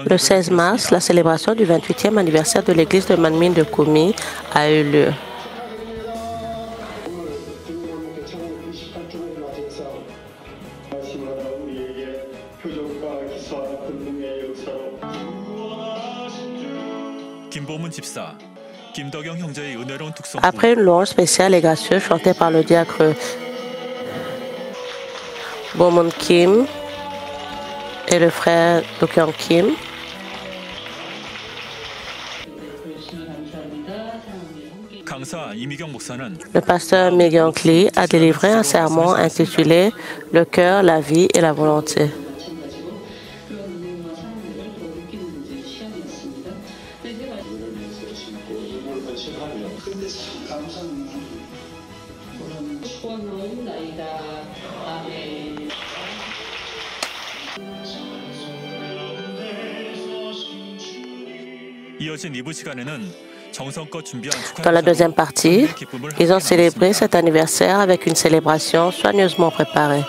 Le 16 mars, la célébration du 28e anniversaire de l'église de Manmin de Kumi a eu lieu. Après une louange spéciale et gracieuse chantée par le diacre Bo-Mun Kim et le frère Do-Kyung Kim, le pasteur Mi-kyung Lee a délivré un sermon intitulé « Le cœur, la vie et la volonté ». Dans la deuxième partie, ils ont célébré cet anniversaire avec une célébration soigneusement préparée.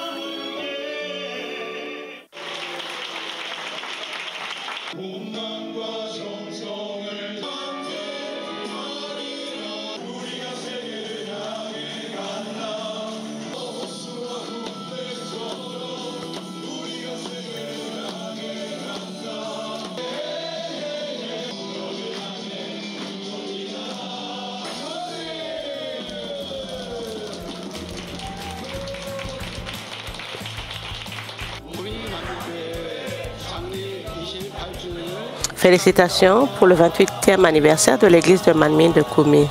Félicitations pour le 28e anniversaire de l'église de Manmin de Kumi.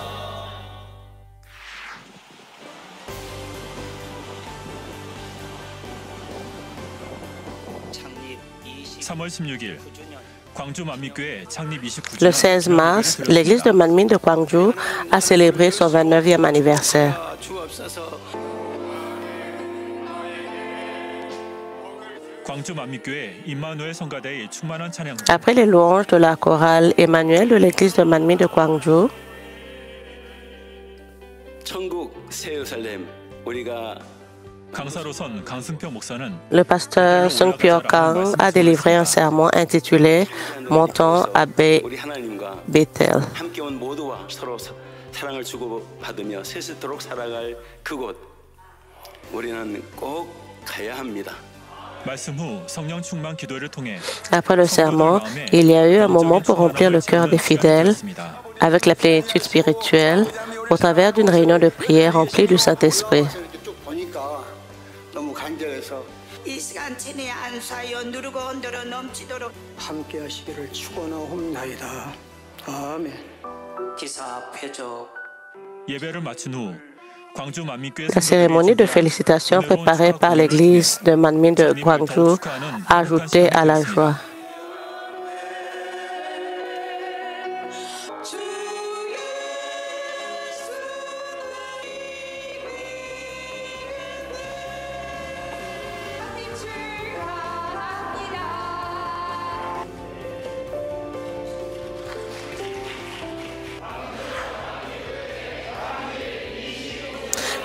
Le 16 mars, l'église de Manmin de Gwangju a célébré son 29e anniversaire. Après les louanges de la chorale Emmanuel de l'église de Manmin de Gwangju, le pasteur Seung-pyo Kang a délivré un sermon intitulé « Montons à Bethel ». Après le sermon, il y a eu un moment pour remplir le cœur des fidèles avec la plénitude spirituelle au travers d'une réunion de prière remplie du Saint-Esprit. La cérémonie de félicitations préparée par l'église de Manmin de Gwangju a ajouté à la joie.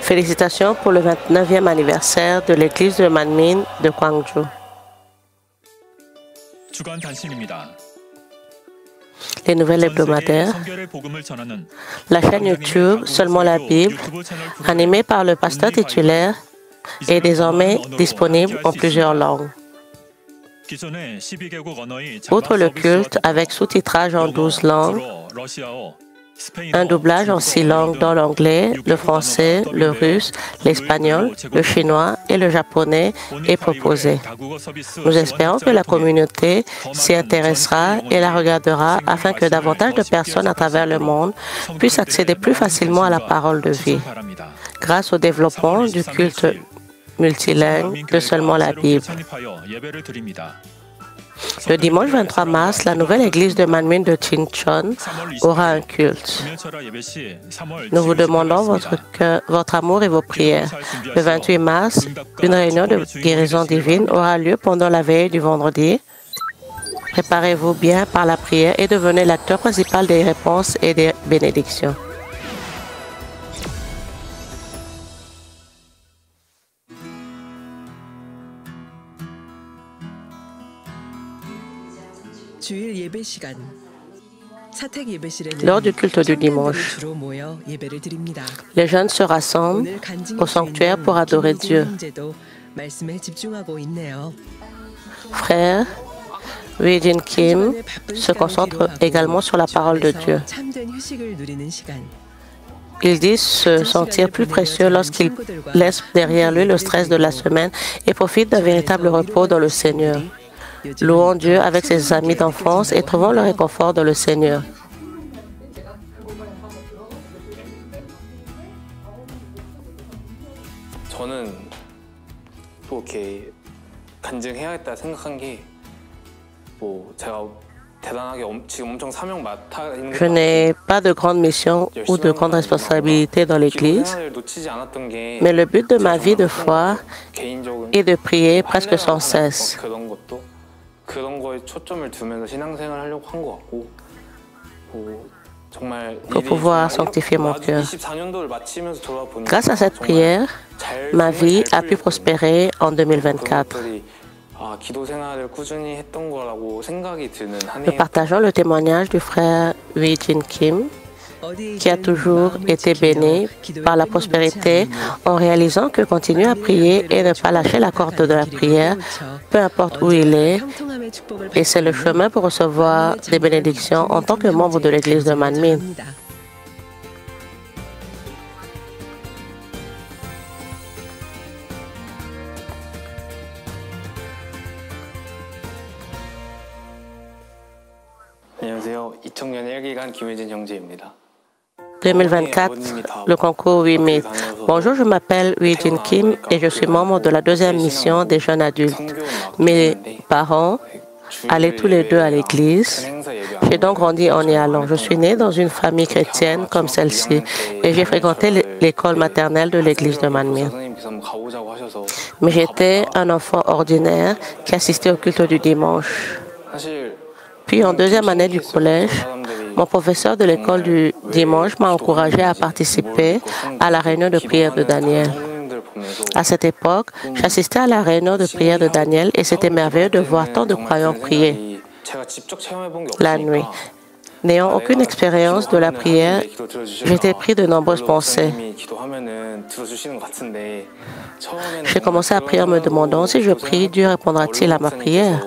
Félicitations pour le 29e anniversaire de l'église de Manmin de Gwangju. Les nouvelles hebdomadaires, la chaîne YouTube Seulement la Bible, animée par le pasteur titulaire, est désormais disponible en plusieurs langues. Outre le culte avec sous-titrage en 12 langues, un doublage en 6 langues dont l'anglais, le français, le russe, l'espagnol, le chinois et le japonais est proposé. Nous espérons que la communauté s'y intéressera et la regardera afin que davantage de personnes à travers le monde puissent accéder plus facilement à la parole de vie, grâce au développement du culte multilingue de Seulement la Bible. Le dimanche 23 mars, la nouvelle église de Manmin de Chincheon aura un culte. Nous vous demandons votre amour et vos prières. Le 28 mars, une réunion de guérison divine aura lieu pendant la veille du vendredi. Préparez-vous bien par la prière et devenez l'acteur principal des réponses et des bénédictions. Lors du culte du dimanche, les jeunes se rassemblent au sanctuaire pour adorer Dieu. Frère Wee-Jin Kim se concentre également sur la parole de Dieu. Il dit se sentir plus précieux lorsqu'il laisse derrière lui le stress de la semaine et profite d'un véritable repos dans le Seigneur. Louons Dieu avec ses amis d'enfance et trouvons le réconfort dans le Seigneur. 저는 또 이렇게 간증해야겠다 생각한 게 제가 대단하게 지금 엄청 사명 맡아 있는 Je n'ai pas de grande mission ou de grande responsabilité dans l'Église, mais le but de ma vie de foi est de prier presque sans cesse. 그런 거에 초점을 두면서 신앙생활을 하려고 한 것 같고 pour pouvoir sanctifier mon cœur. Grâce à cette prière, ma vie a pu prospérer en 2024. Nous partageons le témoignage du frère Wee-Jin Kim, qui a toujours été béni par la prospérité en réalisant que continuer à prier et ne pas lâcher la corde de la prière, peu importe où il est, et c'est le chemin pour recevoir des bénédictions en tant que membre de l'Église de Manmin. 안녕하세요. 2000년 1기간 김혜진 형제입니다. 2024, le concours We Meet. Bonjour, je m'appelle Wee-Jin Kim et je suis membre de la deuxième mission des jeunes adultes. Mes parents allaient tous les deux à l'église. J'ai donc grandi en y allant. Je suis né dans une famille chrétienne comme celle-ci et j'ai fréquenté l'école maternelle de l'église de Manmin. Mais j'étais un enfant ordinaire qui assistait au culte du dimanche. Puis en deuxième année du collège, mon professeur de l'école du dimanche m'a encouragé à participer à la réunion de prière de Daniel. À cette époque, j'assistais à la réunion de prière de Daniel et c'était merveilleux de voir tant de croyants prier la nuit. N'ayant aucune expérience de la prière, j'étais pris de nombreuses pensées. J'ai commencé à prier en me demandant si je prie, Dieu répondra-t-il à ma prière?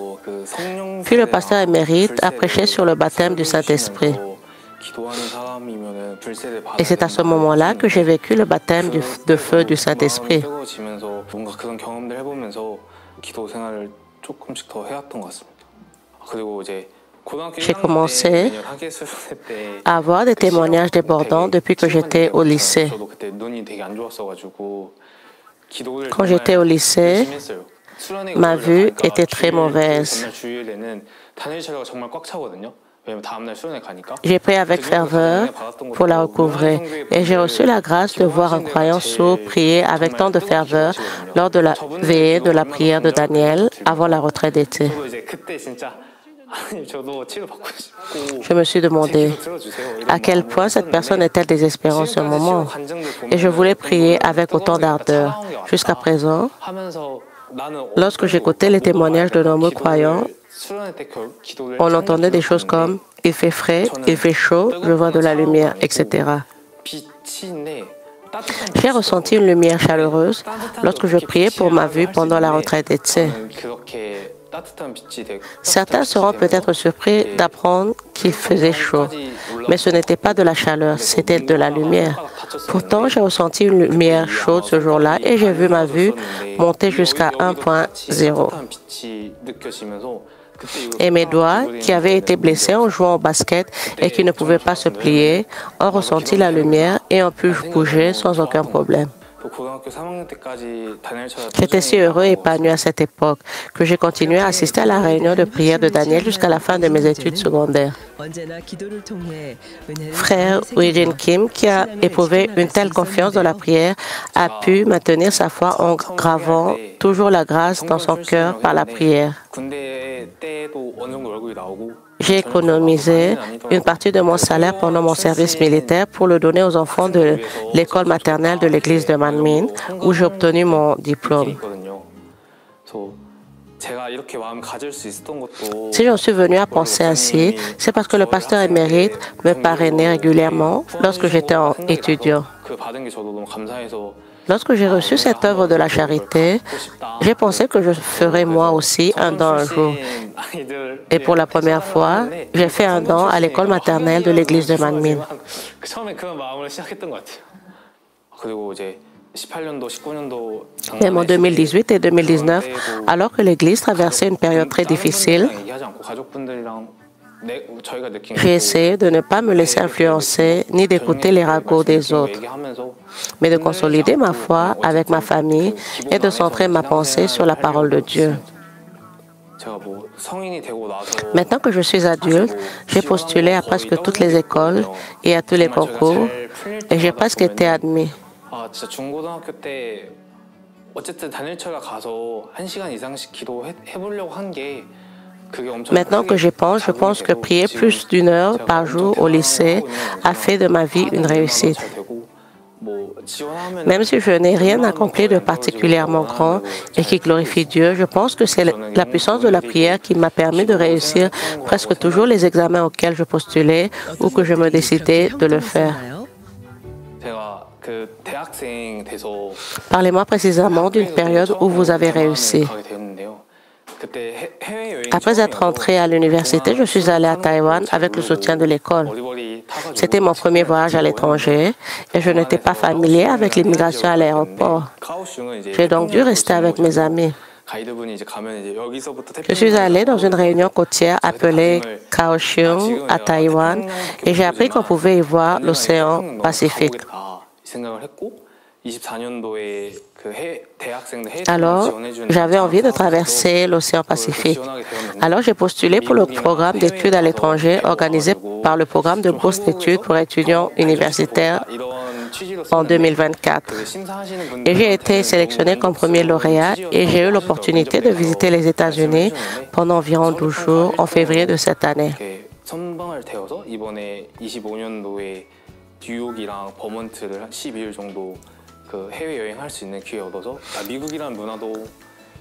Puis le pasteur émérite a prêché sur le baptême du Saint-Esprit. Et c'est à ce moment-là que j'ai vécu le baptême de feu du Saint-Esprit. J'ai commencé à avoir des témoignages débordants depuis que j'étais au lycée. Quand j'étais au lycée, ma vue était très mauvaise. J'ai prié avec ferveur pour la recouvrer et j'ai reçu la grâce de voir un croyant sourd prier avec tant de ferveur lors de la veillée de la prière de Daniel avant la retraite d'été. Je me suis demandé à quel point cette personne est-elle désespérée en ce moment et je voulais prier avec autant d'ardeur. Jusqu'à présent, lorsque j'écoutais les témoignages de nombreux croyants, on entendait des choses comme « il fait frais, il fait chaud, je vois de la lumière », etc. J'ai ressenti une lumière chaleureuse lorsque je priais pour ma vue pendant la retraite d'été. Certains seront peut-être surpris d'apprendre qu'il faisait chaud, mais ce n'était pas de la chaleur, c'était de la lumière. Pourtant, j'ai ressenti une lumière chaude ce jour-là et j'ai vu ma vue monter jusqu'à 1.0. Et mes doigts, qui avaient été blessés en jouant au basket et qui ne pouvaient pas se plier, ont ressenti la lumière et ont pu bouger sans aucun problème. J'étais si heureux et épanoui à cette époque que j'ai continué à assister à la réunion de prière de Daniel jusqu'à la fin de mes études secondaires. Frère Wee-Jin Kim, qui a éprouvé une telle confiance dans la prière, a pu maintenir sa foi en gravant toujours la grâce dans son cœur par la prière. J'ai économisé une partie de mon salaire pendant mon service militaire pour le donner aux enfants de l'école maternelle de l'église de Manmin, où j'ai obtenu mon diplôme. Si j'en suis venu à penser ainsi, c'est parce que le pasteur émérite me parrainait régulièrement lorsque j'étais étudiant. Lorsque j'ai reçu cette œuvre de la charité, j'ai pensé que je ferais moi aussi un don un jour. Et pour la première fois, j'ai fait un don à l'école maternelle de l'église de Manmin. Même en 2018 et 2019, alors que l'Église traversait une période très difficile, j'ai essayé de ne pas me laisser influencer ni d'écouter les ragots des autres, mais de consolider ma foi avec ma famille et de centrer ma pensée sur la parole de Dieu. Maintenant que je suis adulte, j'ai postulé à presque toutes les écoles et à tous les concours et j'ai presque été admis. Maintenant que j'y pense, je pense que prier plus d'une heure par jour au lycée a fait de ma vie une réussite. Même si je n'ai rien accompli de particulièrement grand et qui glorifie Dieu, je pense que c'est la puissance de la prière qui m'a permis de réussir presque toujours les examens auxquels je postulais ou que je me décidais de le faire. Parlez-moi précisément d'une période où vous avez réussi. Après être entré à l'université, je suis allé à Taïwan avec le soutien de l'école. C'était mon premier voyage à l'étranger et je n'étais pas familier avec l'immigration à l'aéroport. J'ai donc dû rester avec mes amis. Je suis allé dans une réunion côtière appelée Kaohsiung à Taïwan et j'ai appris qu'on pouvait y voir l'océan Pacifique. Alors, j'avais envie de traverser l'océan Pacifique. Alors, j'ai postulé pour le programme d'études à l'étranger organisé par le programme de bourse d'études pour étudiants universitaires en 2024. Et j'ai été sélectionné comme premier lauréat et j'ai eu l'opportunité de visiter les États-Unis pendant environ 12 jours en février de cette année.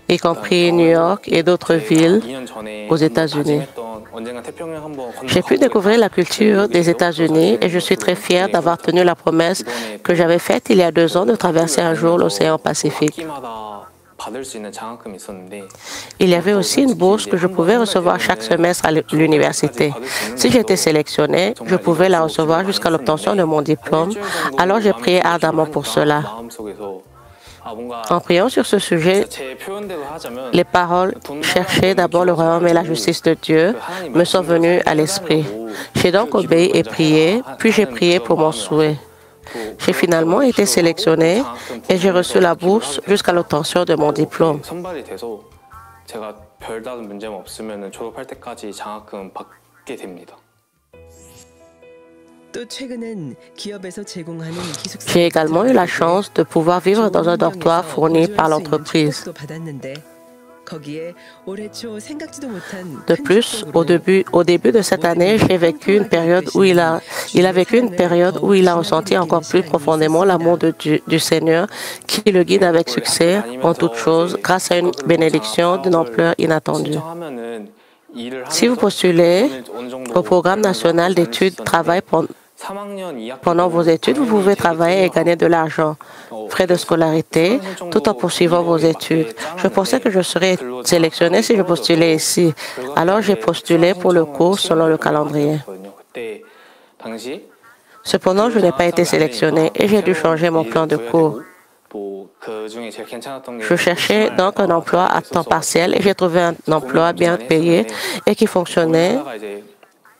Y compris New York et d'autres villes aux États-Unis. J'ai pu découvrir la culture des États-Unis et je suis très fière d'avoir tenu la promesse que j'avais faite il y a 2 ans de traverser un jour l'océan Pacifique. Il y avait aussi une bourse que je pouvais recevoir chaque semestre à l'université. Si j'étais sélectionnée, je pouvais la recevoir jusqu'à l'obtention de mon diplôme, alors j'ai prié ardemment pour cela. En priant sur ce sujet, les paroles « Cherchez d'abord le royaume et la justice de Dieu » me sont venues à l'esprit. J'ai donc obéi et prié, puis j'ai prié pour mon souhait. J'ai finalement été sélectionné et j'ai reçu la bourse jusqu'à l'obtention de mon diplôme. J'ai également eu la chance de pouvoir vivre dans un dortoir fourni par l'entreprise. De plus, au début de cette année, j'ai vécu une période où il a vécu une période où il a ressenti encore plus profondément l'amour du Seigneur qui le guide avec succès en toutes choses grâce à une bénédiction d'une ampleur inattendue. Si vous postulez au programme national d'études travail pendant vos études, vous pouvez travailler et gagner de l'argent, frais de scolarité, tout en poursuivant vos études. Je pensais que je serais sélectionné si je postulais ici. Alors j'ai postulé pour le cours selon le calendrier. Cependant, je n'ai pas été sélectionné et j'ai dû changer mon plan de cours. Je cherchais donc un emploi à temps partiel et j'ai trouvé un emploi bien payé et qui fonctionnait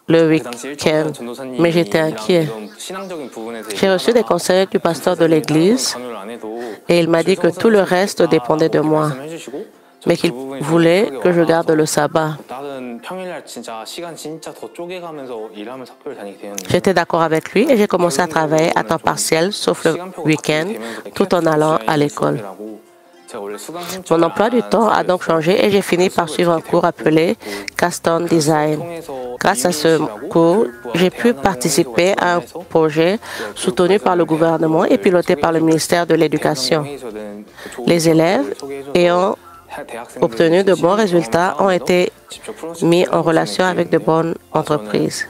le week-end, mais j'étais inquiet. J'ai reçu des conseils du pasteur de l'église et il m'a dit que tout le reste dépendait de moi, mais qu'il voulait que je garde le sabbat. J'étais d'accord avec lui et j'ai commencé à travailler à temps partiel, sauf le week-end, tout en allant à l'école. Mon emploi du temps a donc changé et j'ai fini par suivre un cours appelé Caston Design. Grâce à ce cours, j'ai pu participer à un projet soutenu par le gouvernement et piloté par le ministère de l'Éducation. Les élèves ayant obtenu de bons résultats ont été mis en relation avec de bonnes entreprises.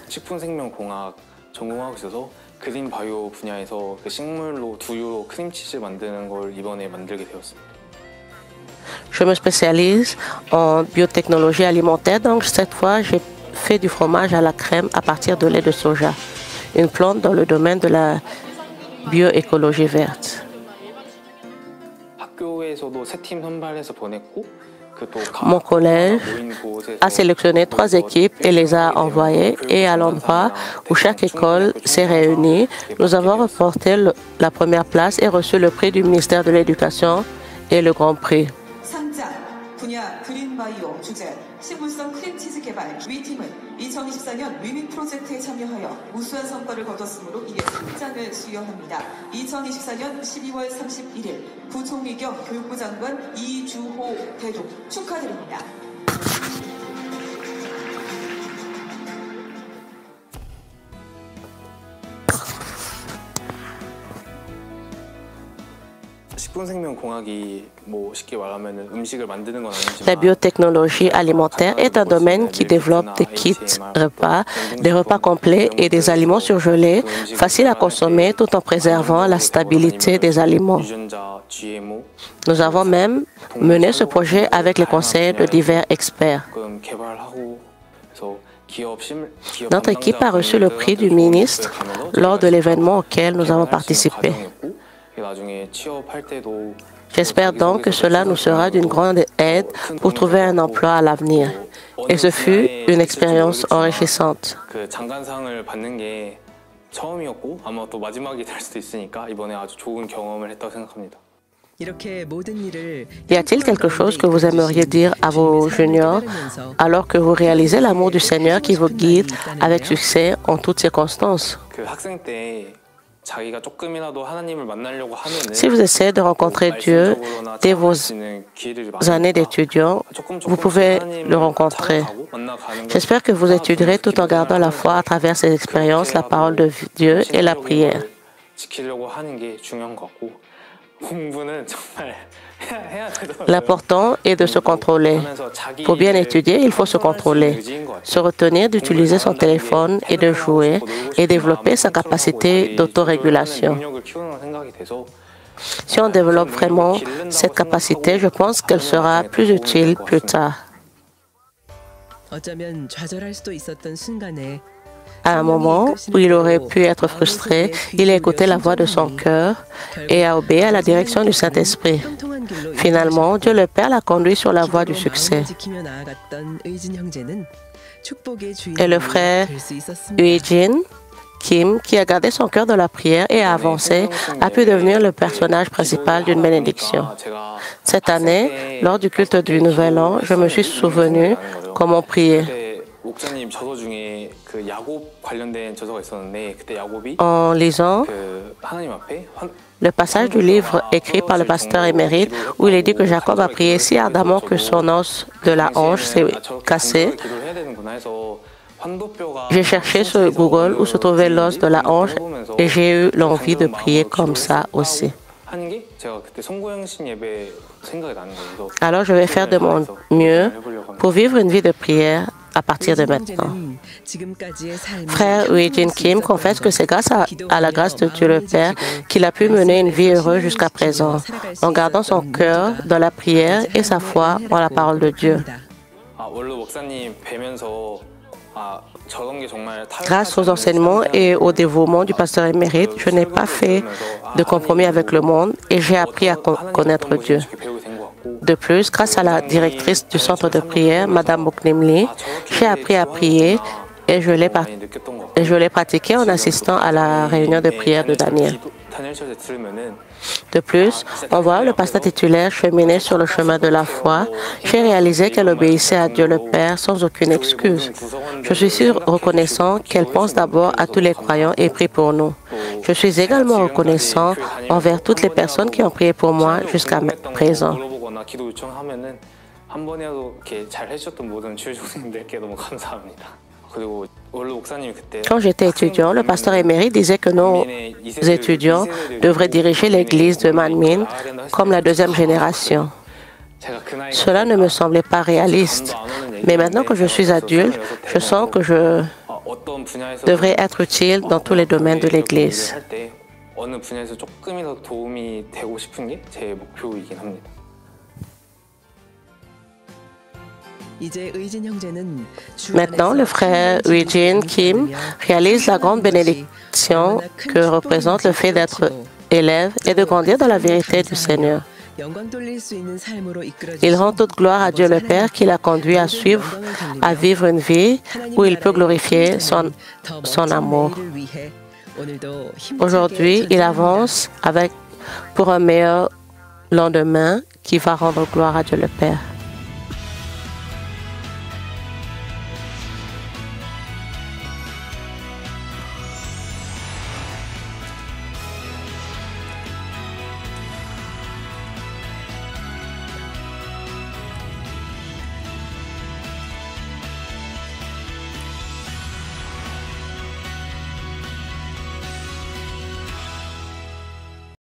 그린 바이오 분야에서 그 식물로 두유로 크림치즈 만드는 걸 이번에 만들게 되었습니다. Je me spécialise en biotechnologie alimentaire, donc cette fois j'ai fait du fromage à la crème à partir de lait de soja, une plante dans le domaine de la bioécologie verte. 학교에서도 세 팀 선발해서 보냈고 Mon collège a sélectionné 3 équipes et les a envoyées. Et à l'endroit où chaque école s'est réunie, nous avons remporté la première place et reçu le prix du ministère de l'Éducation et le Grand Prix. 분야 그린바이오 주제 식물성 크림치즈 개발 위팀은 2024년 위민 프로젝트에 참여하여 우수한 성과를 거뒀으므로 이에 상장을 수여합니다. 2024년 12월 31일 부총리 겸 교육부 장관 이주호 대독 축하드립니다. La biotechnologie alimentaire est un domaine qui développe des kits repas, des repas complets et des aliments surgelés, faciles à consommer tout en préservant la stabilité des aliments. Nous avons même mené ce projet avec les conseils de divers experts. Notre équipe a reçu le prix du ministre lors de l'événement auquel nous avons participé. J'espère donc que cela nous sera d'une grande aide pour trouver un emploi à l'avenir. Et ce fut une expérience enrichissante. Y a-t-il quelque chose que vous aimeriez dire à vos juniors alors que vous réalisez l'amour du Seigneur qui vous guide avec succès en toutes circonstances? Si vous essayez de rencontrer Dieu dès vos années d'étudiants, vous pouvez le rencontrer. J'espère que vous étudierez tout en gardant la foi à travers ces expériences, la parole de Dieu et la prière. L'important est de se contrôler. Pour bien étudier, il faut se contrôler, se retenir d'utiliser son téléphone et de jouer et développer sa capacité d'autorégulation. Si on développe vraiment cette capacité, je pense qu'elle sera plus utile plus tard. À un moment où il aurait pu être frustré, il a écouté la voix de son cœur et a obéi à la direction du Saint-Esprit. Finalement, Dieu le Père l'a conduit sur la voie du succès. Et le frère Eugene Kim, qui a gardé son cœur dans la prière et a avancé, a pu devenir le personnage principal d'une bénédiction. Cette année, lors du culte du Nouvel An, je me suis souvenu comment prier. En lisant le passage du livre écrit par le pasteur émérite où il est dit que Jacob a prié si ardemment que son os de la hanche s'est cassé, j'ai cherché sur Google où se trouvait l'os de la hanche et j'ai eu l'envie de prier comme ça aussi. Alors je vais faire de mon mieux pour vivre une vie de prière à partir de maintenant. Frère Eugene Kim confesse que c'est grâce à la grâce de Dieu le Père qu'il a pu mener une vie heureuse jusqu'à présent, en gardant son cœur dans la prière et sa foi en la parole de Dieu. Grâce aux enseignements et au dévouement du pasteur émérite, je n'ai pas fait de compromis avec le monde et j'ai appris à connaître Dieu. De plus, grâce à la directrice du centre de prière, Mme Moknim Lee, j'ai appris à prier et je l'ai pratiqué en assistant à la réunion de prière de Daniel. De plus, en voyant le pasteur titulaire cheminer sur le chemin de la foi, j'ai réalisé qu'elle obéissait à Dieu le Père sans aucune excuse. Je suis si reconnaissant qu'elle pense d'abord à tous les croyants et prie pour nous. Je suis également reconnaissant envers toutes les personnes qui ont prié pour moi jusqu'à présent. Quand j'étais étudiant, le pasteur émérite disait que nos étudiants devraient diriger l'église de Manmin comme la deuxième génération. Cela ne me semblait pas réaliste. Mais maintenant que je suis adulte, je sens que je devrais être utile dans tous les domaines de l'Église. 어느 분야에서 조금이라도 도움이 되고 싶은 게 제 목표이긴 합니다. Maintenant, le frère Eugene Kim réalise la grande bénédiction que représente le fait d'être élève et de grandir dans la vérité du Seigneur. Il rend toute gloire à Dieu le Père qui l'a conduit à vivre une vie où il peut glorifier son amour. Aujourd'hui, il avance pour un meilleur lendemain qui va rendre gloire à Dieu le Père.